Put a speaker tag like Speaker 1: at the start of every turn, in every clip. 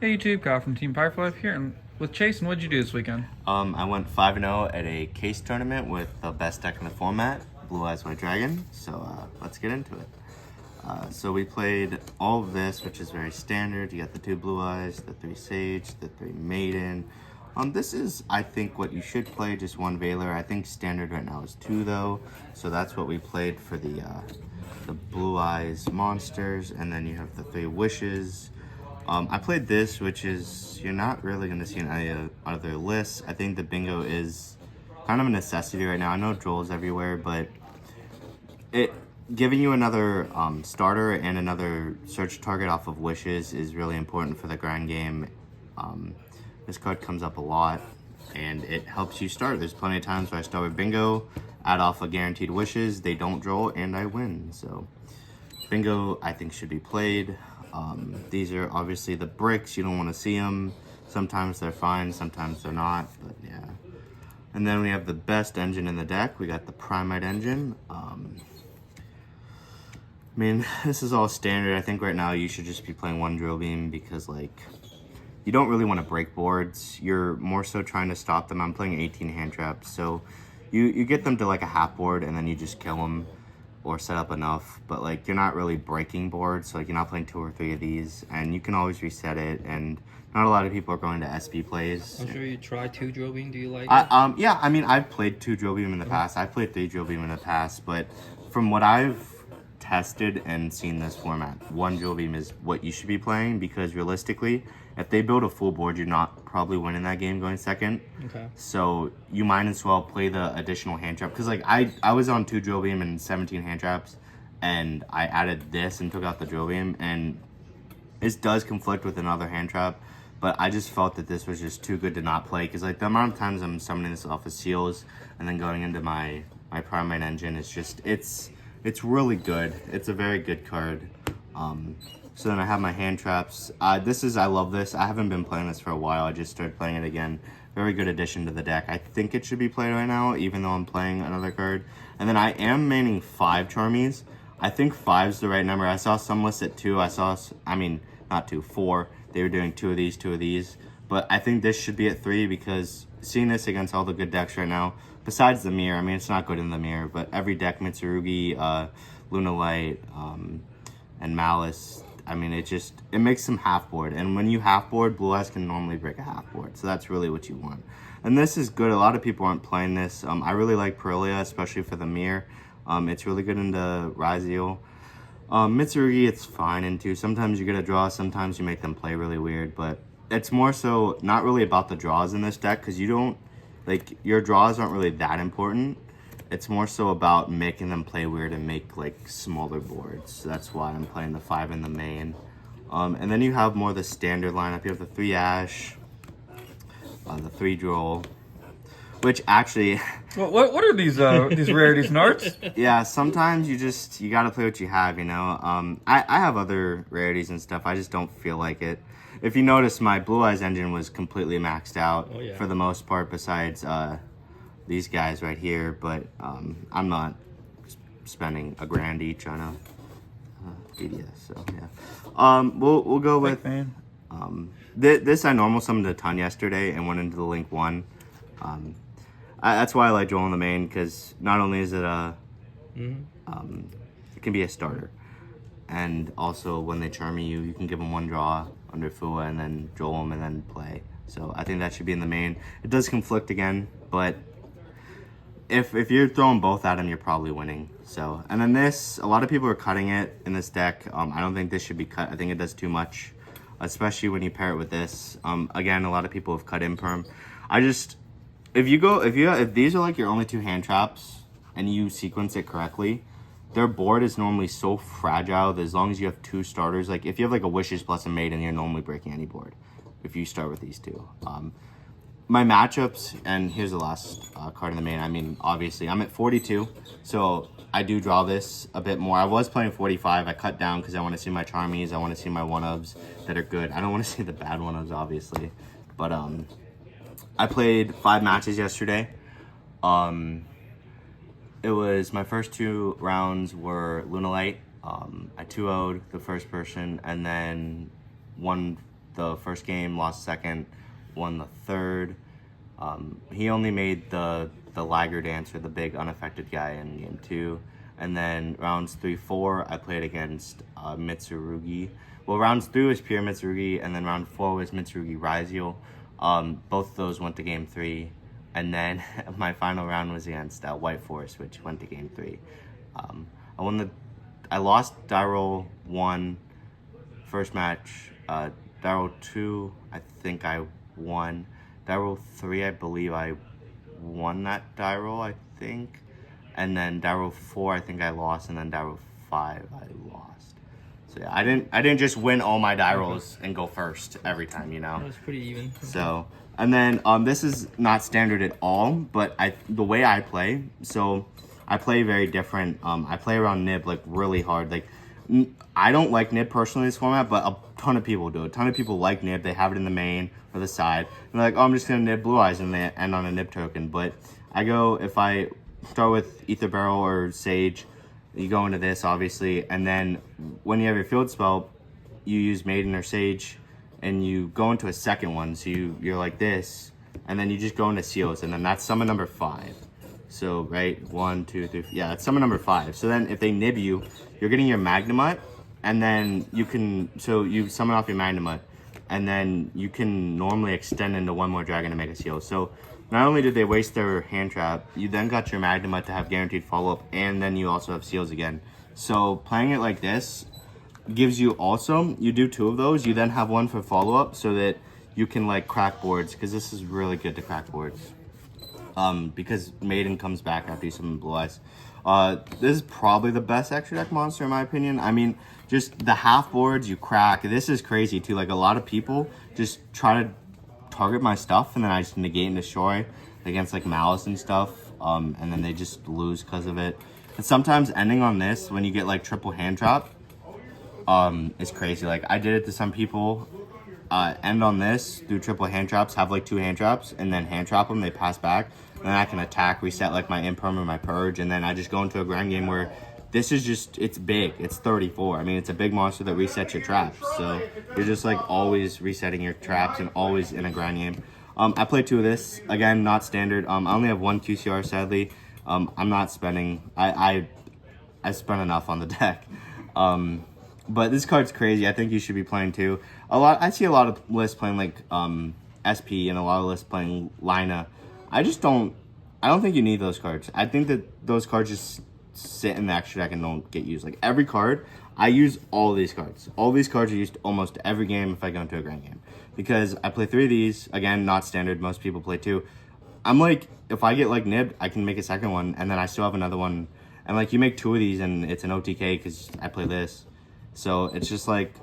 Speaker 1: Hey YouTube, Kyle from Team Firefly here, and with Chase, and what'd you do this weekend?
Speaker 2: I went 5-0 at a case tournament with the best deck in the format, Blue Eyes White Dragon. So let's get into it. So we played all of this, which is very standard. You got the 2 Blue Eyes, the 3 Sage, the 3 Maiden. This is, I think, what you should play, just 1 Veiler. I think standard right now is 2 though, so that's what we played for the Blue Eyes monsters, and then you have the 3 Wishes. I played this, which is, you're not really going to see in any other lists. I think the bingo is kind of a necessity right now. I know Joel's everywhere, but it giving you another starter and another search target off of Wishes is really important for the grind game. This card comes up a lot, and it helps you start. There's plenty of times where I start with bingo, add off a guaranteed Wishes, they don't draw, and I win. So bingo, I think, should be played. These are obviously the bricks. You don't want to see them. Sometimes they're fine, sometimes they're not, but yeah. And then we have the best engine in the deck. We got the Primite engine. I mean, this is all standard. I think right now you should just be playing 1 drill beam because, like, you don't really want to break boards. You're more so trying to stop them. I'm playing 18 hand traps, so you get them to like a half board and then you just kill them or set up enough, but like you're not really breaking boards, so like you're not playing 2 or 3 of these, and you can always reset it, and not a lot of people are going to SP plays.
Speaker 3: I'm sure you tried 2 drill beam. Do you like
Speaker 2: it? Yeah, I mean, I've played 2 drill beam in the past. I've played 3 drill beam in the past, but from what I've tested and seen this format, 1 drill beam is what you should be playing, because realistically, if they build a full board, you're not probably winning that game going second.
Speaker 3: Okay.
Speaker 2: So you might as well play the additional hand trap, because like I was on 2 drill beam and 17 hand traps, and I added this and took out the drill beam, and this does conflict with another hand trap, but I just felt that this was just too good to not play, because like the amount of times I'm summoning this off of seals and then going into my Primite engine is just, it's really good. It's a very good card. So then I have my hand traps. I love this. I haven't been playing this for a while. I just started playing it again. Very good addition to the deck. I think it should be played right now, even though I'm playing another card. And then I am maining 5 Charmies. I think 5's the right number. I saw some lists at 2. Not 2, 4. They were doing 2 of these, 2 of these. But I think this should be at 3, because seeing this against all the good decks right now, besides the mirror, I mean, it's not good in the mirror, but every deck, Mitsurugi, Lunalight, and Malice, I mean, it makes them half board. And when you half board, Blue Eyes can normally break a half board. So that's really what you want. And this is good. A lot of people aren't playing this. I really like Perilia, especially for the mirror. It's really good into Raziel. Mitsurugi, it's fine into. Sometimes you get a draw, sometimes you make them play really weird. But it's more so not really about the draws in this deck, because you don't, like, your draws aren't really that important. It's more so about making them play weird and make like smaller boards. So that's why I'm playing the 5 in the main. And then you have more of the standard lineup. You have the 3 Ash, the 3 Droll, which actually...
Speaker 1: Well, what are these rarities and arts?
Speaker 2: Yeah, sometimes you gotta play what you have, you know. I have other rarities and stuff. I just don't feel like it. If you notice, my Blue Eyes engine was completely maxed out for the most part, besides these guys right here, but I'm not spending $1,000 each on a DDS, so yeah. We'll go with this. I normal summoned a ton yesterday and went into the link 1. That's why I like Joel in the main, because not only is it it can be a starter, and also when they charm you can give them 1 draw under Fua and then Joel them and then play. So I think that should be in the main. It does conflict again, but if you're throwing both at him, you're probably winning. So, and then this, a lot of people are cutting it in this deck. I don't think this should be cut. I think it does too much, especially when you pair it with this. Again, a lot of people have cut Imperm. If these are like your only 2 hand traps and you sequence it correctly, their board is normally so fragile that as long as you have 2 starters, like if you have like a Wishes plus a Maiden, you're normally breaking any board if you start with these 2. My matchups, and here's the last card in the main. I mean, obviously, I'm at 42, so I do draw this a bit more. I was playing 45. I cut down because I want to see my Charmies. I want to see my 1-ofs that are good. I don't want to see the bad 1-ofs, obviously. But I played 5 matches yesterday. It was, my first 2 rounds were Lunalight. I 2-0'd the first person, and then 1 the first game, lost second, won the third. He only made the laggard answer, the big unaffected guy in game 2. And then rounds 3, 4, I played against Mitsurugi. Well, rounds 3 was pure Mitsurugi, and then round 4 was Mitsurugi Raziel. Both of those went to game 3. And then my final round was against White Forest, which went to game 3. I lost die roll 1 first match. Die roll 2, I think I won. Die roll 3, I believe I won that die roll, I think. And then die roll 4, I think I lost, and then die roll 5, I lost. So yeah, I didn't just win all my die rolls and go first every time, you know.
Speaker 3: That was pretty even.
Speaker 2: So, and then this is not standard at all, but the way I play, so I play very different. I play around nib like really hard. Like I don't like nib personally in this format, but a ton of people do. A ton of people like nib. They have it in the main or the side. And they're like, oh, I'm just gonna nib blue eyes, and they end on a nib token. But I go, if I start with Ether Barrel or Sage, you go into this obviously, and then when you have your field spell, you use Maiden or Sage, and you go into a second one. So you're like this, and then you just go into Seals, and then that's summon number 5. So right, 1, 2, 3, yeah, that's summon number 5. So then if they nib you, you're getting your Magnemite, and then you summon off your Magnemite, and then you can normally extend into one more dragon to make a seal. So not only did they waste their hand trap, you then got your Magnemite to have guaranteed follow-up, and then you also have seals again. So playing it like this gives you also, you do 2 of those, you then have 1 for follow-up so that you can like crack boards, because this is really good to crack boards. Because Maiden comes back after you summon Blue Eyes. This is probably the best extra deck monster in my opinion. I mean, just the half boards you crack. This is crazy too. Like a lot of people just try to target my stuff, and then I just negate and destroy against like Malice and stuff. And then they just lose because of it. And sometimes ending on this when you get like triple hand trap, is crazy. Like I did it to some people. End on this, do triple hand traps, have like 2 hand traps, and then hand trap them, they pass back, and then I can attack, reset like my imperm or my purge, and then I just go into a grind game where this is just, it's big, it's 34. I mean, it's a big monster that resets your traps, so you're just like always resetting your traps and always in a grind game. I play 2 of this, again, not standard. I only have 1 QCR, sadly. I'm not spending, I spent enough on the deck. But this card's crazy. I think you should be playing too. I see a lot of lists playing like SP and a lot of lists playing Lina. I don't think you need those cards. I think that those cards just sit in the extra deck and don't get used. Like every card, I use all these cards. All these cards are used almost every game if I go into a grand game. Because I play 3 of these, again, not standard, most people play 2. I'm like, if I get like nibbed, I can make a second one, and then I still have another one. And like you make 2 of these and it's an OTK because I play this. So it's just like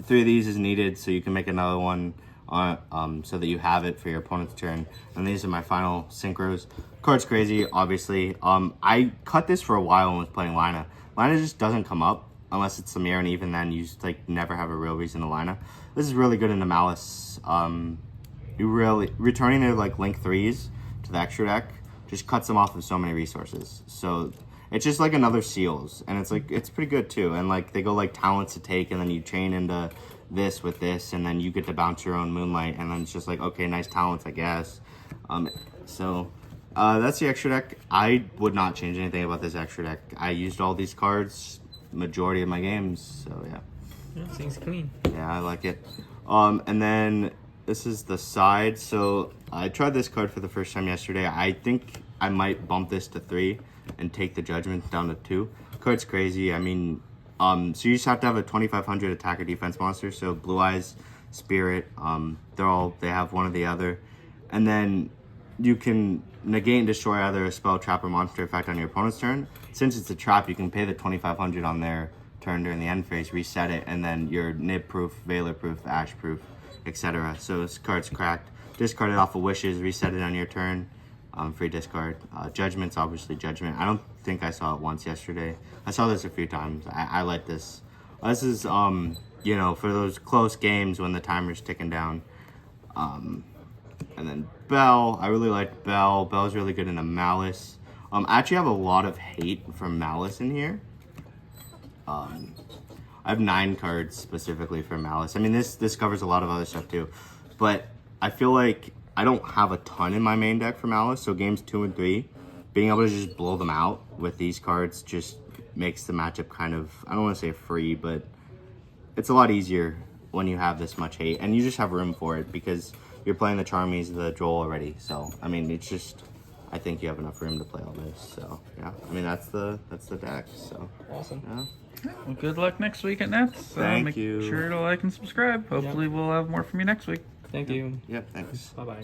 Speaker 2: 3 of these is needed so you can make another one so that you have it for your opponent's turn. And these are my final synchros. Card's crazy, obviously. I cut this for a while when I was playing Lina. Lina just doesn't come up unless it's Samir, and even then you just like never have a real reason to Lina. This is really good into Malice. You really returning their like link 3s to the extra deck just cuts them off of so many resources. So it's just like another Seals, and it's like it's pretty good too. And like they go like talents to take, and then you chain into this with this, and then you get to bounce your own Moonlight, and then it's just like, okay, nice talents, I guess. So that's the extra deck. I would not change anything about this extra deck. I used all these cards majority of my games, so yeah.
Speaker 3: Yeah, seems clean.
Speaker 2: Yeah, I like it. And then this is the side. So I tried this card for the first time yesterday. I think I might bump this to 3 and take the Judgment down to 2. Card's crazy. I mean, so you just have to have a 2500 attack or defense monster. So Blue Eyes, Spirit, they have one or the other. And then you can negate and destroy either a spell, trap, or monster effect on your opponent's turn. Since it's a trap, you can pay the 2500 on their turn during the end phase, reset it, and then you're nib proof, Veiler proof, Ash proof, etc. So this card's cracked. Discard it off of Wishes, reset it on your turn. Free discard. Judgment's obviously Judgment. I don't think I saw it once yesterday. I saw this a few times. I like this. This is, you know, for those close games when the timer's ticking down. And then Bell. I really like Bell. Bell's really good in the Malice. I actually have a lot of hate from Malice in here. I have 9 cards specifically for Malice. I mean, this covers a lot of other stuff too, but I feel like I don't have a ton in my main deck for Malice. So games 2 and 3, being able to just blow them out with these cards just makes the matchup kind of, I don't want to say free, but it's a lot easier when you have this much hate, and you just have room for it because you're playing the Charmies, the Joel already. So I mean, it's just, I think you have enough room to play all this. So yeah, I mean that's the deck. So
Speaker 3: Awesome.
Speaker 2: yeah.
Speaker 1: Well, good luck next week at Nets.
Speaker 2: Thank
Speaker 1: make
Speaker 2: you.
Speaker 1: sure to like and subscribe. Hopefully we'll have more from you next week.
Speaker 3: Thank you.
Speaker 2: Yep. Thanks.
Speaker 3: Bye bye.